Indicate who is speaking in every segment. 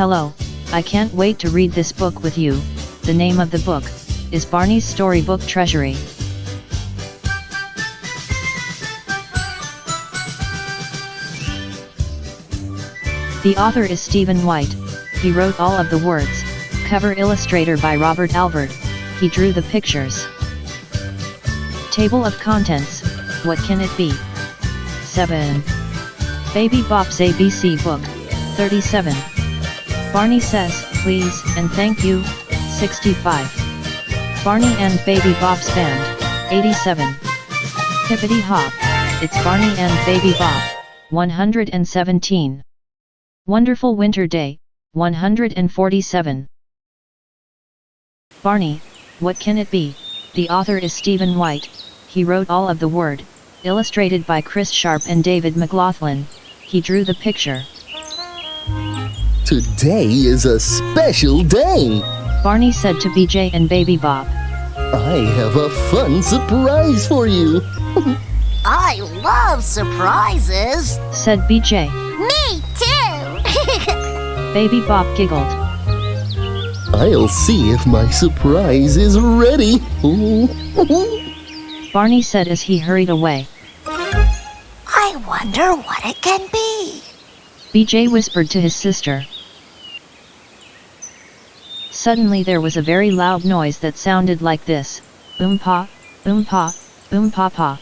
Speaker 1: Hello, I can't wait to read this book with you. The name of the book is Barney's Storybook Treasury. The author is Stephen White. He wrote all of the words. Cover illustrator by Robert Albert. He drew the pictures. Table of contents. What can it be? 7. Baby Bop's ABC book. 37. Barney says, please and thank you. 65. Barney and Baby Bop's band. 87. Hippity hop. It's Barney and Baby Bop. 117. Wonderful winter day. 147. Barney, what can it be? The author is Stephen White. He wrote all of the word. Illustrated by Chris Sharp and David McLaughlin. He drew the picture.
Speaker 2: Today is a special day.
Speaker 1: Barney said to BJ and Baby Bop.
Speaker 2: I have a fun surprise for you.
Speaker 3: I love surprises.
Speaker 1: Said BJ.
Speaker 3: Me too.
Speaker 1: Baby Bop giggled.
Speaker 2: I'll see if my surprise is ready.
Speaker 1: Barney said as he hurried away.
Speaker 3: I wonder what it can be.
Speaker 1: BJ whispered to his sister. Suddenly there was a very loud noise that sounded like this. Boom-pa, boom-pa, boom-pa-pa.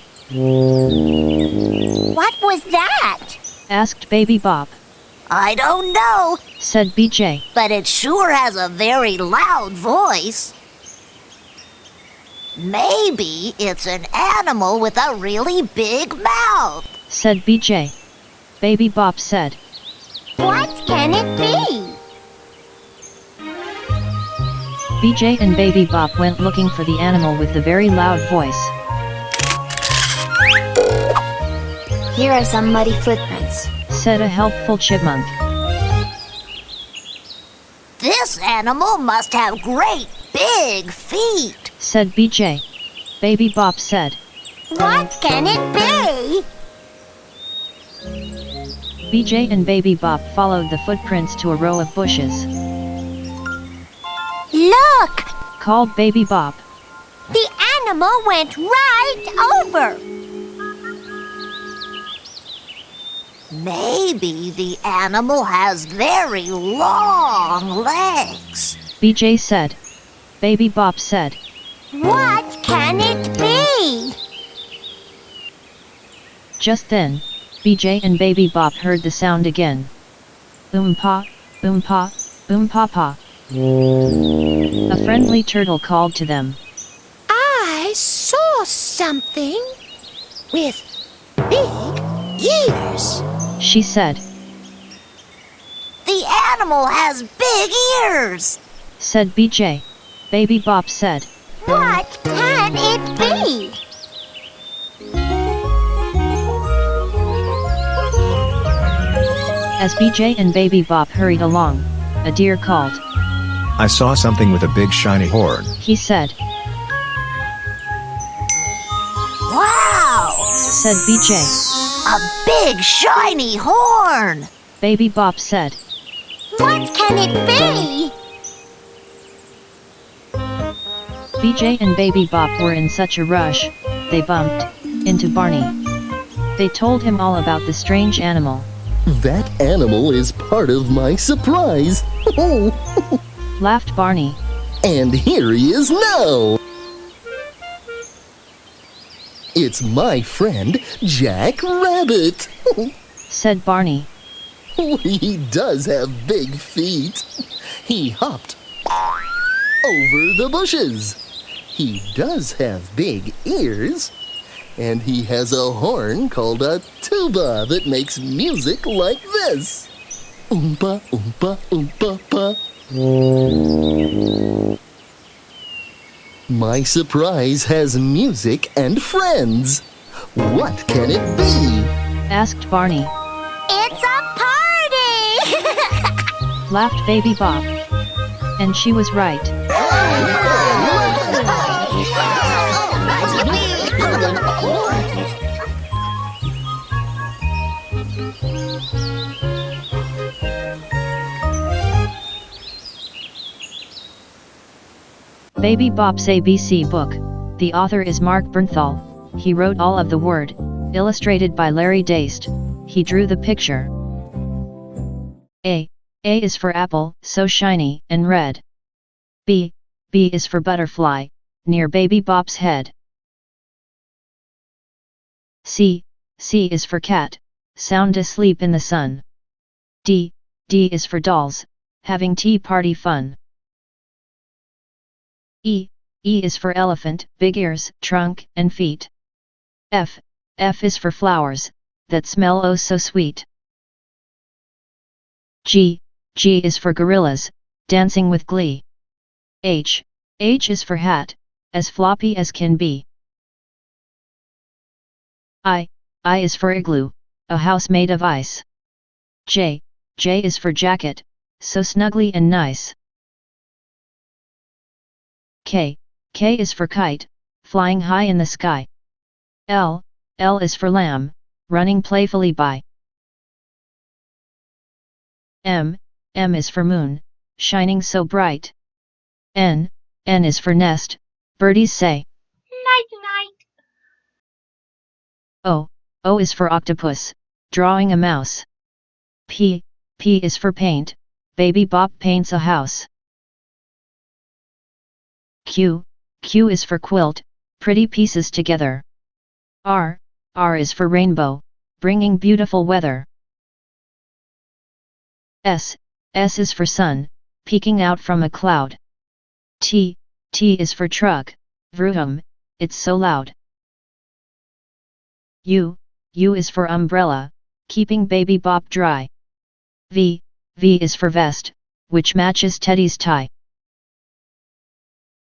Speaker 3: What was that?
Speaker 1: Asked Baby Bop.
Speaker 3: I don't know,
Speaker 1: Said BJ.
Speaker 3: but it sure has a very loud voice. Maybe it's an animal with a really big mouth.
Speaker 1: Said BJ. Baby Bop said.
Speaker 3: What can it be?
Speaker 1: BJ and Baby Bop went looking for the animal with the very loud voice.
Speaker 4: Here are some muddy footprints.
Speaker 1: Said a helpful chipmunk.
Speaker 3: This animal must have great big feet.
Speaker 1: Said BJ. Baby Bop said.
Speaker 3: What can it be?
Speaker 1: BJ and Baby Bop followed the footprints to a row of bushes.
Speaker 3: Look!
Speaker 1: Called Baby Bop.
Speaker 3: The animal went right over. Maybe the animal has very long legs.
Speaker 1: BJ said. Baby Bop said.
Speaker 3: What can it be?
Speaker 1: Just then, BJ and Baby Bop heard the sound again. Boom-pa, boom-pa, boom-pa-pa. A friendly turtle called to them.
Speaker 5: I saw something with big ears.
Speaker 1: She said.
Speaker 3: The animal has big ears.
Speaker 1: Said BJ. Baby Bop said.
Speaker 3: What can it be?
Speaker 1: As BJ and Baby Bop hurried along, a deer called.
Speaker 6: I saw something with a big shiny horn.
Speaker 1: He said.
Speaker 3: Wow!
Speaker 1: Said BJ.
Speaker 3: A big shiny horn.
Speaker 1: Baby Bop said.
Speaker 3: What can it be?
Speaker 1: BJ and Baby Bop were in such a rush, they bumped into Barney. They told him all about the strange animal.
Speaker 2: That animal is part of my surprise.
Speaker 1: Laughed Barney.
Speaker 2: And here he is now. It's my friend, Jack Rabbit.
Speaker 1: Said Barney.
Speaker 2: He does have big feet. He hopped over the bushes. He does have big ears. And he has a horn called a tuba that makes music like this. Oompa, oompa, oompa, pa. My surprise has music and friends. What can it be?
Speaker 1: Asked Barney.
Speaker 3: It's a party!
Speaker 1: Laughed Baby Bop. And she was right. Baby Bop's ABC book. The author is Mark Bernthal. He wrote all of the word, illustrated by Larry Daist. He drew the picture. A is for apple, so shiny and red. B is for butterfly, near Baby Bop's head. C is for cat, sound asleep in the sun. D is for dolls, having tea party fun. E is for elephant, big ears, trunk, and feet. F is for flowers, that smell oh so sweet. G is for gorillas, dancing with glee. H is for hat, as floppy as can be. I is for igloo, a house made of ice. J is for jacket, so snuggly and nice. K is for kite, flying high in the sky. L is for lamb, running playfully by. M is for moon, shining so bright. N is for nest, birdies say
Speaker 5: Night night.
Speaker 1: O is for octopus, drawing a mouse. P is for paint, Baby Bop paints a house. Q is for quilt, pretty pieces together. R is for rainbow, bringing beautiful weather. S is for sun, peeking out from a cloud. T is for truck, vroom, it's so loud. U is for umbrella, keeping Baby Bop dry. V is for vest, which matches Teddy's tie.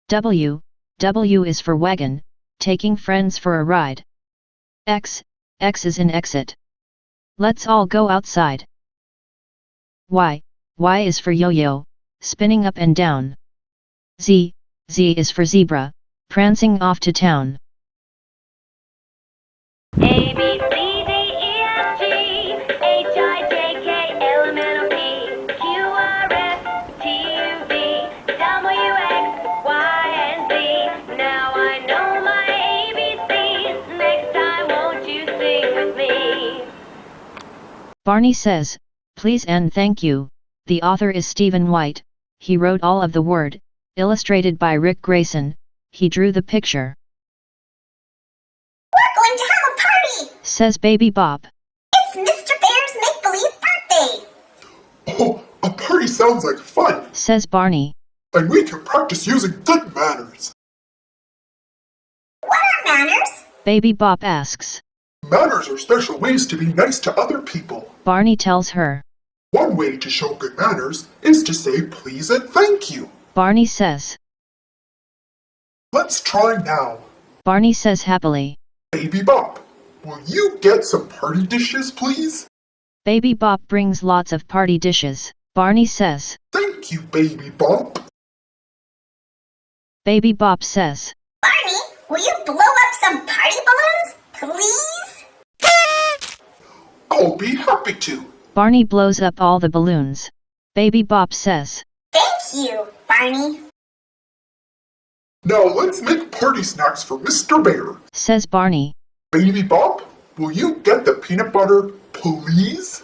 Speaker 1: W is for wagon, taking friends for a ride. X is in exit. Let's all go outside. Y is for yo-yo, spinning up and down. Z is for zebra, prancing off to town.
Speaker 7: A, B, C, D, E, F, G, H, I, J, K, L, M, N, O, P, Q, R, S, T, U, V, W, X, Y, and Z. Now I know my ABCs. Next time, won't you sing with me?
Speaker 1: Barney says, please and thank you. The author is Stephen White. He wrote all of the word, illustrated by Rick Grayson. He drew the picture.
Speaker 3: We're going to have a party!
Speaker 1: Says Baby Bop.
Speaker 3: It's Mr. Bear's make-believe birthday!
Speaker 8: Oh, a party sounds like fun,
Speaker 1: Says Barney.
Speaker 8: and we can practice using good manners.
Speaker 3: What are manners?
Speaker 1: Baby Bop asks.
Speaker 8: Manners are special ways to be nice to other people.
Speaker 1: Barney tells her.
Speaker 8: One way to show good manners is to say please and thank you.
Speaker 1: Barney says.
Speaker 8: Let's try now.
Speaker 1: Barney says happily.
Speaker 8: Baby Bop, will you get some party dishes, please?
Speaker 1: Baby Bop brings lots of party dishes. Barney says.
Speaker 8: Thank you, Baby Bop.
Speaker 1: Baby Bop says.
Speaker 3: Barney, will you blow up some party balloons, please?
Speaker 8: I'll be happy to.
Speaker 1: Barney blows up all the balloons. Baby Bop says.
Speaker 3: Thank you, Barney.
Speaker 8: Now let's make party snacks for Mr. Bear.
Speaker 1: Says Barney.
Speaker 8: Baby Bop, will you get the peanut butter, please?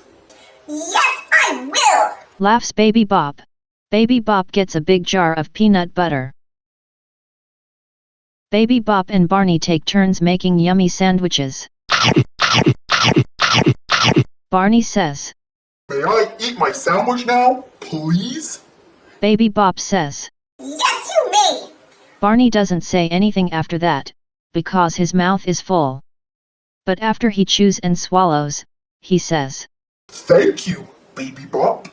Speaker 3: Yes, I will!
Speaker 1: Laughs Baby Bop. Baby Bop gets a big jar of peanut butter. Baby Bop and Barney take turns making yummy sandwiches. Barney says.
Speaker 8: May I eat my sandwich now, please?
Speaker 1: Baby Bop says.
Speaker 3: Yes, you may!
Speaker 1: Barney doesn't say anything after that, because his mouth is full. But after he chews and swallows, he says.
Speaker 8: Thank you, Baby Bop.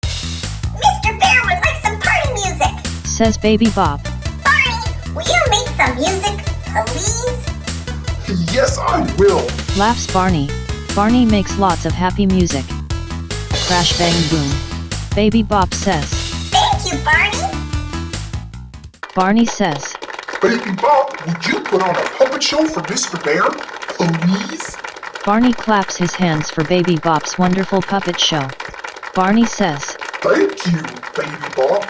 Speaker 3: Mr. Bear would like some party music!
Speaker 1: Says Baby Bop.
Speaker 3: Barney, will you make some music, please?
Speaker 8: Yes, I will.
Speaker 1: Laughs Barney. Barney makes lots of happy music. Crash bang boom. Baby Bop says.
Speaker 3: Thank you, Barney!
Speaker 1: Barney says.
Speaker 8: Baby Bop, would you put on a puppet show for Mr. Bear, please?
Speaker 1: Barney claps his hands for Baby Bop's wonderful puppet show. Barney says.
Speaker 8: Thank you, Baby Bop.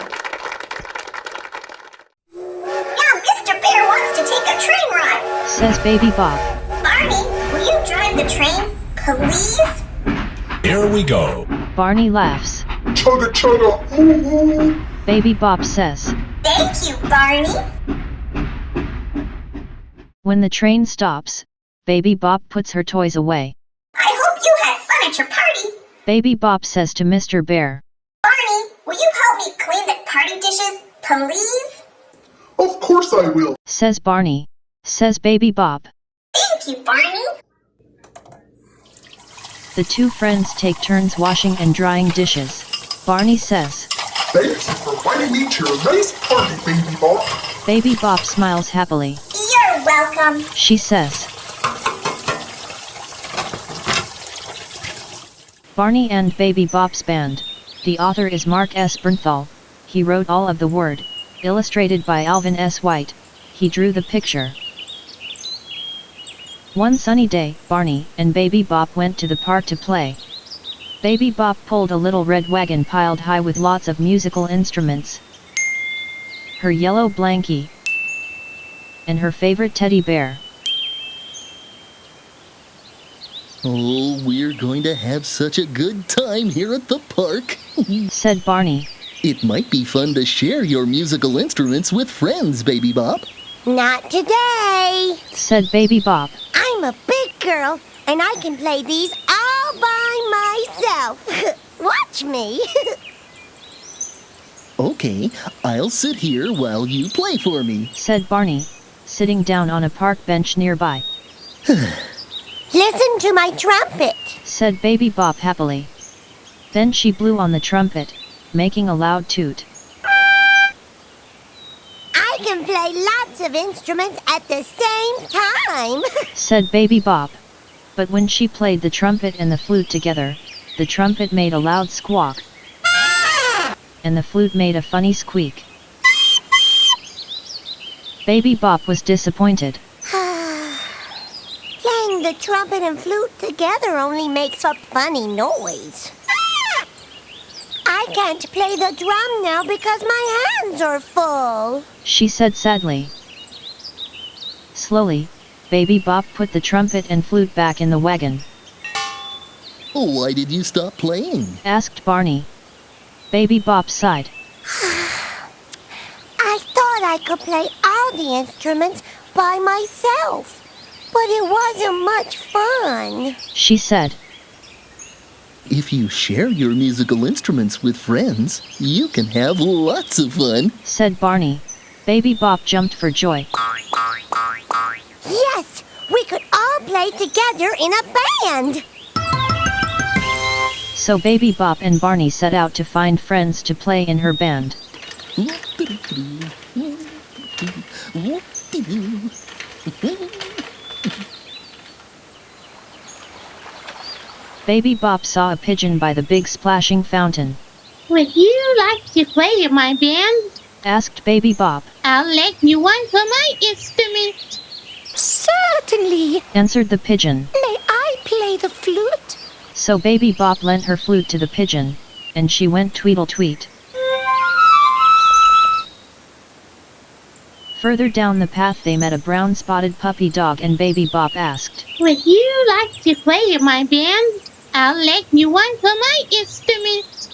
Speaker 1: says Baby Bop.
Speaker 9: Barney, will you drive the train, please?
Speaker 10: Here we go.
Speaker 1: Barney laughs.
Speaker 8: Chugga chugga, ooh ooh.
Speaker 1: Baby Bop says.
Speaker 9: Thank you, Barney.
Speaker 1: When the train stops, Baby Bop puts her toys away.
Speaker 9: I hope you had fun at your party.
Speaker 1: Baby Bop says to Mr. Bear.
Speaker 9: Barney, will you help me clean the party dishes, please?
Speaker 8: Of course I will.
Speaker 1: Says Barney. Says Baby Bop.
Speaker 9: Thank you, Barney.
Speaker 1: The two friends take turns washing and drying dishes. Barney says.
Speaker 8: Thank you for inviting me to your nice party, Baby Bop.
Speaker 1: Baby Bop smiles happily.
Speaker 9: You're welcome.
Speaker 1: She says. Barney and Baby Bop's band. The author is Mark S. Bernthal. He wrote all of the word. Illustrated by Alvin S. White. He drew the picture. One sunny day, Barney and Baby Bop went to the park to play. Baby Bop pulled a little red wagon piled high with lots of musical instruments. Her yellow blankie. And her favorite teddy bear.
Speaker 2: Oh, we're going to have such a good time here at the park,
Speaker 1: said Barney.
Speaker 2: It might be fun to share your musical instruments with friends, Baby Bop.
Speaker 5: Not today.
Speaker 1: Said Baby Bop.
Speaker 5: I'm a big girl, and I can play these all by myself. Watch me.
Speaker 2: Okay, I'll sit here while you play for me,
Speaker 1: said Barney, sitting down on a park bench nearby.
Speaker 5: Listen to my trumpet,
Speaker 1: said Baby Bop happily. Then she blew on the trumpet, making a loud toot.
Speaker 5: I can play lots of instruments at the same time,
Speaker 1: said Baby Bop. But when she played the trumpet and the flute together, the trumpet made a loud squawk. And the flute made a funny squeak. Baby Bop was disappointed.
Speaker 5: Playing the trumpet and flute together only makes a funny noise. I can't play the drum now because my hands are full,
Speaker 1: she said sadly. Slowly, Baby Bop put the trumpet and flute back in the wagon.
Speaker 2: Why did you stop playing?
Speaker 1: Asked Barney. Baby Bop sighed.
Speaker 5: I thought I could play all the instruments by myself, but it wasn't much fun,
Speaker 1: she said.
Speaker 2: If you share your musical instruments with friends, you can have lots of fun,
Speaker 1: said Barney. Baby Bop jumped for joy.
Speaker 5: Yes, we could all play together in a band.
Speaker 1: So Baby Bop and Barney set out to find friends to play in her band. Baby Bop saw a pigeon by the big splashing fountain.
Speaker 11: Would you like to play in my band?
Speaker 1: Asked Baby Bop.
Speaker 11: I'll let you one for my instrument.
Speaker 5: Certainly,
Speaker 1: answered the pigeon.
Speaker 5: May I play the flute?
Speaker 1: So Baby Bop lent her flute to the pigeon, and she went tweedle-tweet. Further down the path they met a brown-spotted puppy dog and Baby Bop asked,
Speaker 11: Would you like to play in my band? I'll let you one for my instrument.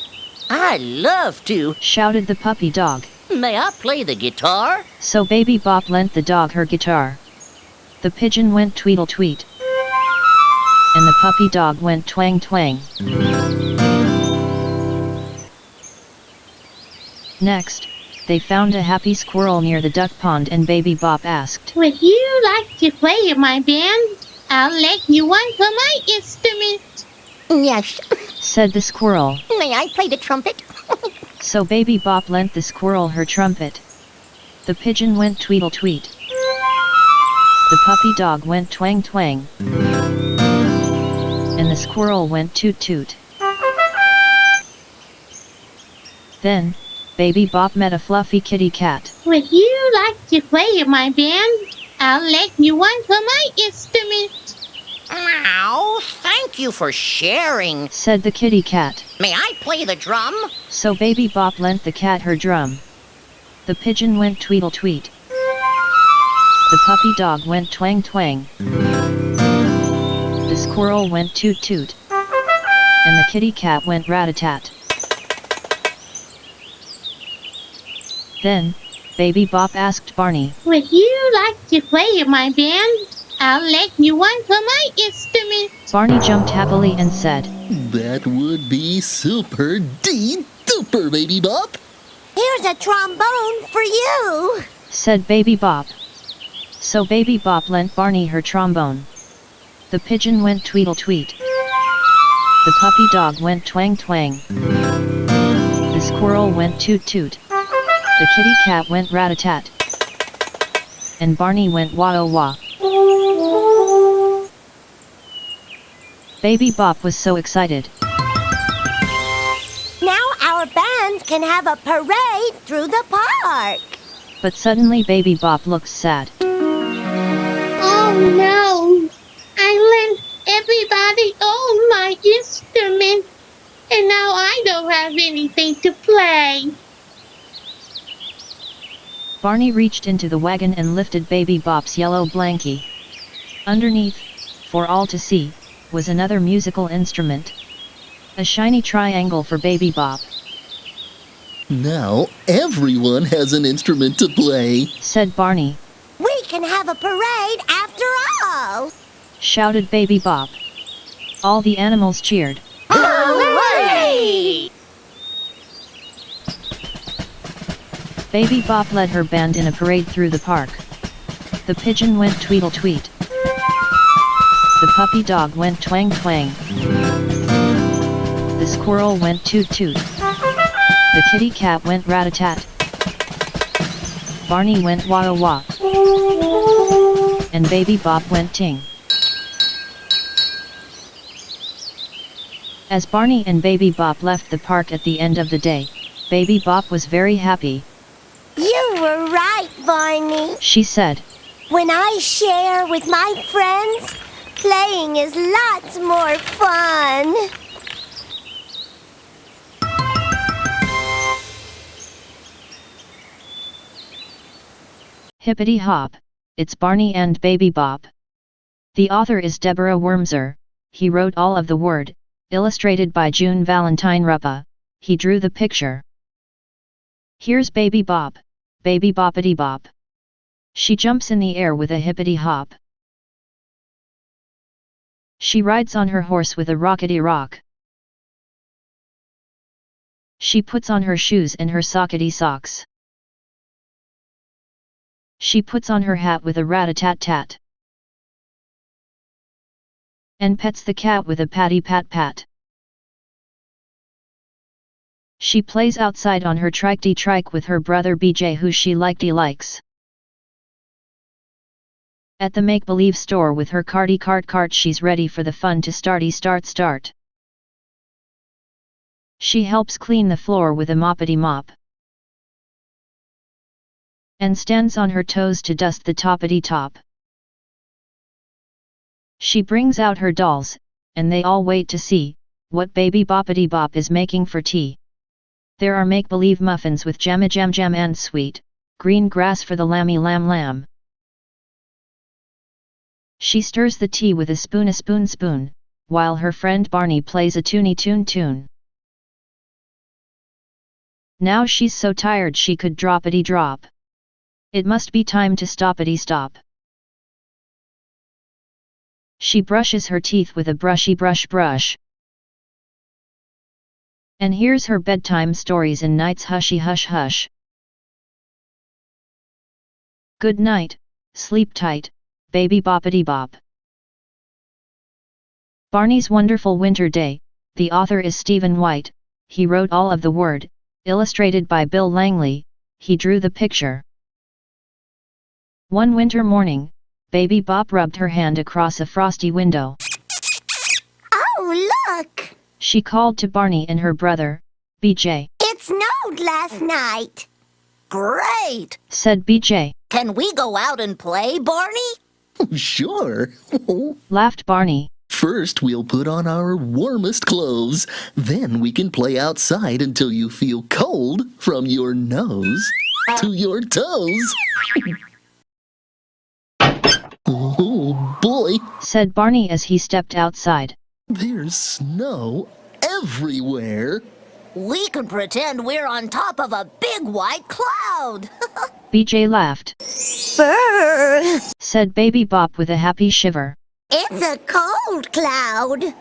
Speaker 12: I'd love to,
Speaker 1: shouted the puppy dog.
Speaker 12: May I play the guitar?
Speaker 1: So Baby Bop lent the dog her guitar. The pigeon went tweedle-tweet. And the puppy dog went twang-twang. Next, they found a happy squirrel near the duck pond and Baby Bop asked,
Speaker 11: Would you like to play in my band? I'll let you one for my instrument.
Speaker 5: Yes,
Speaker 1: said the squirrel.
Speaker 5: May I play the trumpet?
Speaker 1: So Baby Bop lent the squirrel her trumpet. The pigeon went tweedle-tweet. The puppy dog went twang-twang. And the squirrel went toot-toot. Then, Baby Bop met a fluffy kitty cat.
Speaker 11: Would you like to play in my band? I'll let you one for my instrument.
Speaker 12: Ow, thank you for sharing,
Speaker 1: said the kitty cat.
Speaker 12: May I play the drum?
Speaker 1: So Baby Bop lent the cat her drum. The pigeon went tweedle-tweet. The puppy dog went twang twang. The squirrel went toot toot. And the kitty cat went rat-a-tat. Then, Baby Bop asked Barney,
Speaker 11: Would you like to play in my band? I'll let you one for my instrument.
Speaker 1: Barney jumped happily and said,
Speaker 2: That would be super-duper, Baby Bop.
Speaker 5: Here's a trombone for you,
Speaker 1: said Baby Bop. So Baby Bop lent Barney her trombone. The pigeon went tweedle tweet. The puppy dog went twang twang. The squirrel went toot toot. The kitty cat went rat-a-tat. And Barney went wah-oh-wah. Baby Bop was so excited.
Speaker 5: Now our band can have a parade through the park.
Speaker 1: But suddenly Baby Bop looked sad.
Speaker 11: Oh no! I lent everybody all my instruments, and now I don't have anything to play.
Speaker 1: Barney reached into the wagon and lifted Baby Bop's yellow blankie. Underneath, for all to see, was another musical instrument. A shiny triangle for Baby Bop.
Speaker 2: Now everyone has an instrument to play,
Speaker 1: said Barney.
Speaker 5: We can have a parade after all,
Speaker 1: shouted Baby Bop. All the animals cheered.
Speaker 5: Hooray!
Speaker 1: Baby Bop led her band in a parade through the park. The pigeon went tweedle tweet. The puppy dog went twang twang. The squirrel went toot toot. The kitty cat went rat-a-tat. Barney went wah-oh-wah. And Baby Bop went ting. As Barney and Baby Bop left the park at the end of the day, Baby Bop was very happy.
Speaker 5: You were right, Barney,
Speaker 1: she said.
Speaker 5: When I share with my friends, playing is lots more fun.
Speaker 1: Hippity hop, it's Barney and Baby Bop. The author is Deborah Wormser. He wrote all of the word, illustrated by June Valentine Ruppa. He drew the picture. Here's Baby Bop, Baby Boppity Bop. She jumps in the air with a hippity hop. She rides on her horse with a rockety rock. She puts on her shoes and her sockety socks. She puts on her hat with a rat-a-tat-tat. And pets the cat with a patty-pat-pat. She plays outside on her trike-de-trike with her brother BJ who she likes. At the make-believe store with her carty cart she's ready for the fun to start. She helps clean the floor with a moppity mop. And stands on her toes to dust the toppity top. She brings out her dolls, and they all wait to see what Baby Boppity Bop is making for tea. There are make-believe muffins with jam and sweet green grass for the lamb. She stirs the tea with a spoon, while her friend Barney plays a tune. Now she's so tired she could droppity drop. It must be time to stoppity stop. She brushes her teeth with a brushy brush. And here's her bedtime stories and night's hushy hush. Good night, sleep tight, Baby Boppity Bop. Barney's Wonderful Winter Day. The author is Stephen White. He wrote all of the word, illustrated by Bill Langley. He drew the picture. One winter morning, Baby Bop rubbed her hand across a frosty window.
Speaker 5: Oh, look!
Speaker 1: She called to Barney and her brother, BJ.
Speaker 5: It snowed last night.
Speaker 3: Great!
Speaker 1: Said BJ.
Speaker 3: Can we go out and play, Barney?
Speaker 2: Sure,
Speaker 1: laughed Barney.
Speaker 2: First we'll put on our warmest clothes, then we can play outside until you feel cold from your nose to your toes.
Speaker 1: said Barney as he stepped outside.
Speaker 2: There's snow everywhere.
Speaker 3: We could pretend we're on top of a big white cloud.
Speaker 1: BJ laughed.
Speaker 5: Brr!
Speaker 1: Said Baby Bop with a happy shiver.
Speaker 5: It's a cold cloud.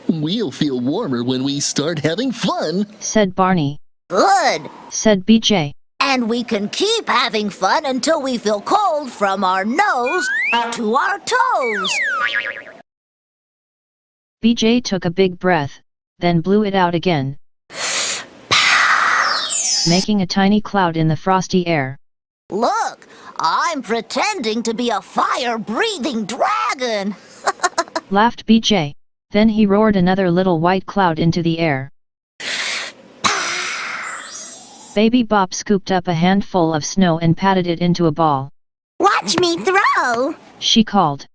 Speaker 2: We'll feel warmer when we start having fun.
Speaker 1: Said Barney.
Speaker 3: Good.
Speaker 1: Said BJ.
Speaker 3: And we can keep having fun until we feel cold from our nose to our toes.
Speaker 1: BJ took a big breath, then blew it out again, making a tiny cloud in the frosty air.
Speaker 3: Look, I'm pretending to be a fire-breathing dragon.
Speaker 1: Laughed BJ. Then he roared another little white cloud into the air. Baby Bop scooped up a handful of snow and patted it into a ball.
Speaker 5: Watch me throw!
Speaker 1: She called.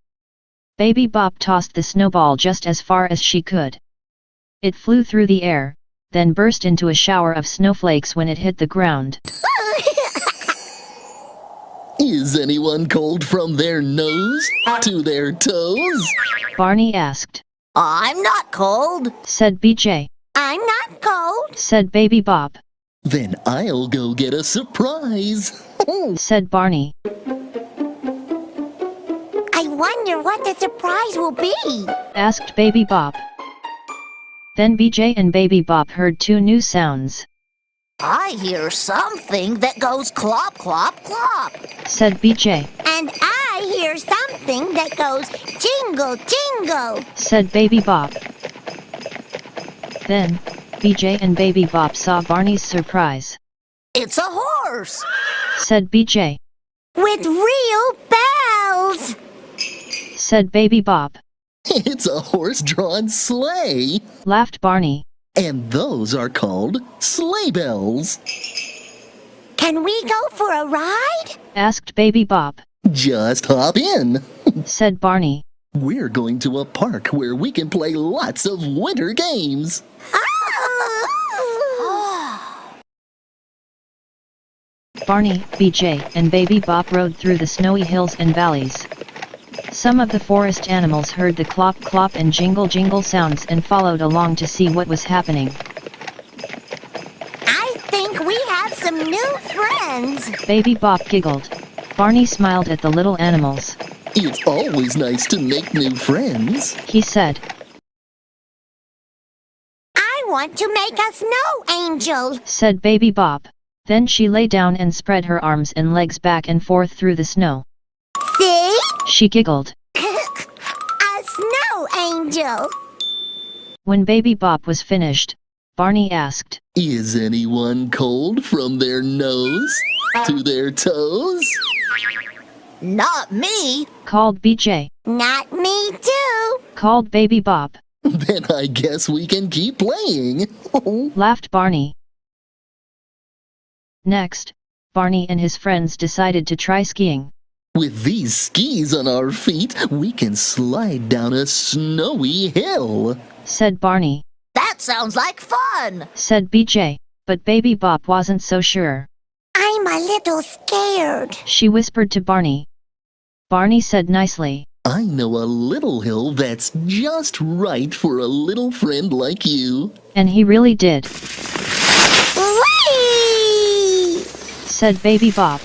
Speaker 1: Baby Bop tossed the snowball just as far as she could. It flew through the air, then burst into a shower of snowflakes when it hit the ground.
Speaker 2: Is anyone cold from their nose to their toes?
Speaker 1: Barney asked.
Speaker 3: I'm not cold,
Speaker 1: said BJ.
Speaker 5: I'm not cold,
Speaker 1: said Baby Bop.
Speaker 2: Then I'll go get a surprise,
Speaker 1: said Barney.
Speaker 5: I wonder what the surprise will be,
Speaker 1: asked Baby Bop. Then BJ and Baby Bop heard two new sounds.
Speaker 3: I hear something that goes clop, clop, clop,
Speaker 1: said BJ.
Speaker 5: And I hear something that goes jingle, jingle,
Speaker 1: said Baby Bop. Then, BJ and Baby Bop saw Barney's surprise.
Speaker 3: It's a horse,
Speaker 1: said BJ.
Speaker 5: With real bells,
Speaker 1: said Baby Bop.
Speaker 2: It's a horse-drawn sleigh,
Speaker 1: laughed Barney.
Speaker 2: And those are called sleigh bells.
Speaker 5: Can we go for a ride?
Speaker 1: asked Baby Bop.
Speaker 2: Just hop in,
Speaker 1: said Barney.
Speaker 2: We're going to a park where we can play lots of winter games.
Speaker 1: Barney, BJ, and Baby Bop rode through the snowy hills and valleys. Some of the forest animals heard the clop clop and jingle jingle sounds and followed along to see what was happening.
Speaker 5: I think we have some new friends,
Speaker 1: Baby Bop giggled. Barney smiled at the little animals.
Speaker 2: It's always nice to make new friends,
Speaker 1: he said.
Speaker 5: I want to make a snow angel,
Speaker 1: said Baby Bop. Then she lay down and spread her arms and legs back and forth through the snow.
Speaker 5: See?
Speaker 1: She giggled.
Speaker 5: A snow angel.
Speaker 1: When Baby Bop was finished, Barney asked,
Speaker 2: Is anyone cold from their nose to their toes?
Speaker 3: Not me,
Speaker 1: called BJ.
Speaker 5: Not me too,
Speaker 1: called Baby Bop.
Speaker 2: Then I guess we can keep playing,
Speaker 1: laughed Barney. Next, Barney and his friends decided to try skiing.
Speaker 2: With these skis on our feet, we can slide down a snowy hill,
Speaker 1: said Barney.
Speaker 3: That sounds like fun,
Speaker 1: said BJ, but Baby Bop wasn't so sure.
Speaker 5: I'm a little scared,
Speaker 1: she whispered to Barney. Barney said nicely,
Speaker 2: I know a little hill that's just right for a little friend like you.
Speaker 1: And he really did.
Speaker 5: Whee!
Speaker 1: said Baby Bop.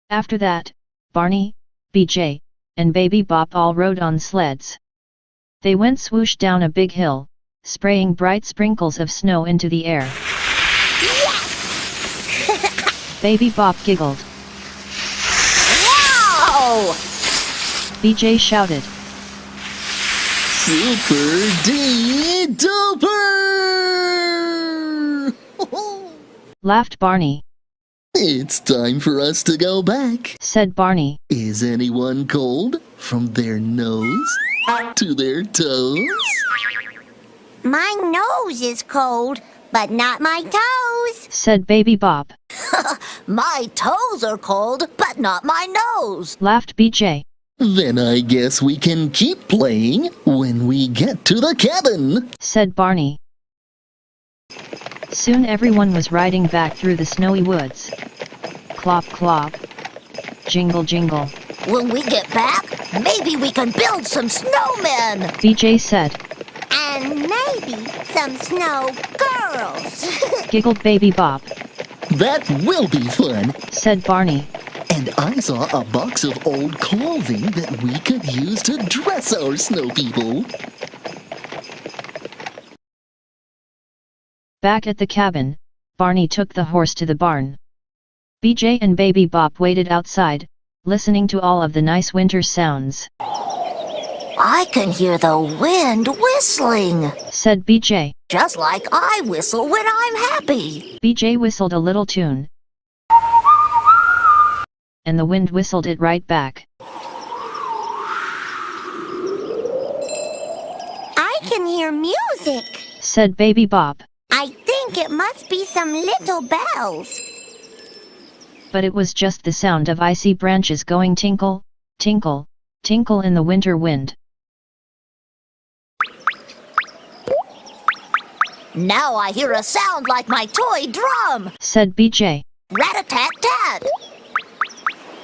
Speaker 1: After that, Barney, BJ, and Baby Bop all rode on sleds. They went swoosh down a big hill, spraying bright sprinkles of snow into the air.
Speaker 5: Yes!
Speaker 1: Baby Bop giggled.
Speaker 3: Wow!
Speaker 1: BJ shouted.
Speaker 2: Super-duper!
Speaker 1: Laughed Barney.
Speaker 2: It's time for us to go back,
Speaker 1: said Barney.
Speaker 2: Is anyone cold from their nose to their toes?
Speaker 5: My nose is cold, but not my toes,
Speaker 1: said Baby Bop.
Speaker 3: My toes are cold, but not my nose,
Speaker 1: laughed BJ.
Speaker 2: Then I guess we can keep playing when we get to the cabin,
Speaker 1: said Barney. Soon everyone was riding back through the snowy woods. Clop clop. Jingle jingle.
Speaker 3: When we get back, maybe we can build some snowmen.
Speaker 1: BJ said.
Speaker 5: And maybe some snow girls.
Speaker 1: Giggled Baby Bop.
Speaker 2: That will be fun.
Speaker 1: Said Barney.
Speaker 2: And I saw a box of old clothing that we could use to dress our snow people.
Speaker 1: Back at the cabin, Barney took the horse to the barn. BJ and Baby Bop waited outside, listening to all of the nice winter sounds.
Speaker 3: I can hear the wind whistling,
Speaker 1: said BJ.
Speaker 3: just like I whistle when I'm happy.
Speaker 1: BJ whistled a little tune. And the wind whistled it right back.
Speaker 5: I can hear music,
Speaker 1: said Baby Bop.
Speaker 5: I think it must be some little bells.
Speaker 1: But it was just the sound of icy branches going tinkle, tinkle, tinkle in the winter wind.
Speaker 3: Now I hear a sound like my toy drum,
Speaker 1: said BJ.
Speaker 3: rat-a-tat-tat.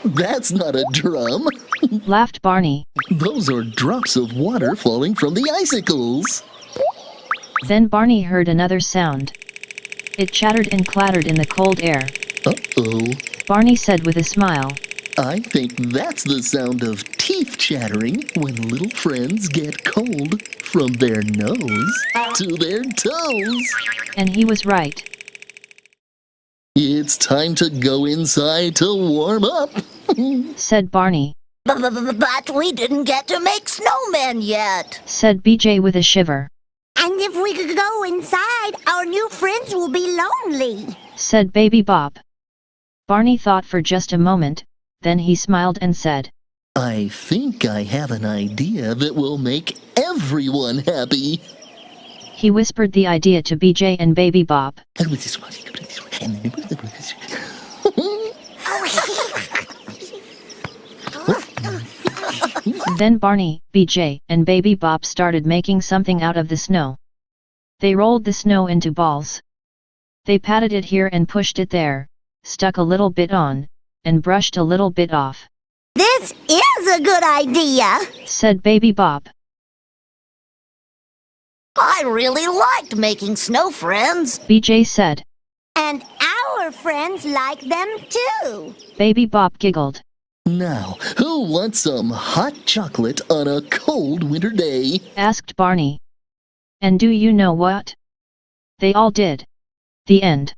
Speaker 2: That's not a drum.
Speaker 1: Laughed Barney.
Speaker 2: Those are drops of water falling from the icicles.
Speaker 1: Then Barney heard another sound. It chattered and clattered in the cold air.
Speaker 2: Uh-oh.
Speaker 1: Barney said with a smile.
Speaker 2: I think that's the sound of teeth chattering when little friends get cold from their nose to their toes.
Speaker 1: And he was right.
Speaker 2: It's time to go inside to warm up,
Speaker 1: said Barney.
Speaker 3: But we didn't get to make snowmen yet,
Speaker 1: said BJ with a shiver.
Speaker 5: And if we could go inside, our new friends will be lonely,
Speaker 1: said Baby Bop. Barney thought for just a moment, then he smiled and said,
Speaker 2: I think I have an idea that will make everyone happy.
Speaker 1: He whispered the idea to BJ and Baby Bop. Then Barney, BJ, and Baby Bop started making something out of the snow. They rolled the snow into balls. They patted it here and pushed it there, stuck a little bit on, and brushed a little bit off.
Speaker 5: This is a good idea,
Speaker 1: said Baby Bop.
Speaker 3: I really liked making snow friends,
Speaker 1: BJ said.
Speaker 5: And our friends like them too.
Speaker 1: Baby Bop giggled.
Speaker 2: Now, who wants some hot chocolate on a cold winter day?
Speaker 1: Asked Barney. And do you know what? They all did. The end.